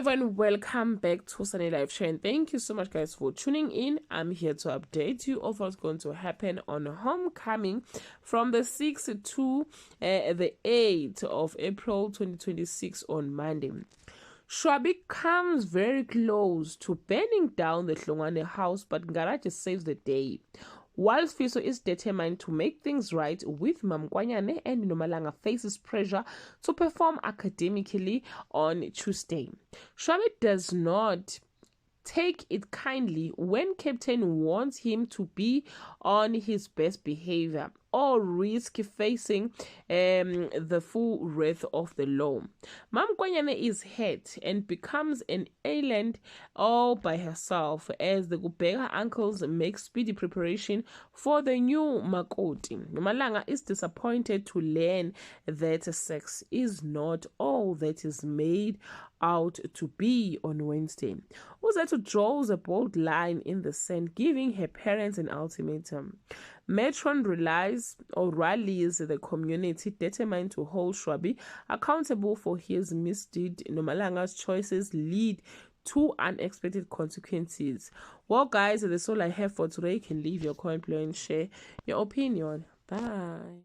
everyone, welcome back to Sunny Live Share, and thank you so much guys for tuning in. I'm here to update you of what's going to happen on Homecoming from the 6th to the 8th of April 2026 on Monday. Shwabi comes very close to burning down the Hlongwane house, but Ngaraje saves the day. Whilst Fiso is determined to make things right with Mamkwanyane, and Nomalanga faces pressure to perform academically on Tuesday. Shwabi does not take it kindly when Captain wants him to be on his best behavior or risk facing the full wrath of the law. Mamkwanyane is hurt and becomes an island all by herself as the Gubega uncles make speedy preparation for the new Makoti. Nomalanga is disappointed to learn that sex is not all that is made out to be on Wednesday. Uzethu draws a bold line in the sand, giving her parents an ultimatum. Metron rallies the community, determined to hold Shwabi accountable for his misdeed. Nomalanga's choices lead to unexpected consequences. Well guys, that's all I have for today. You can leave your comment below and share your opinion. Bye.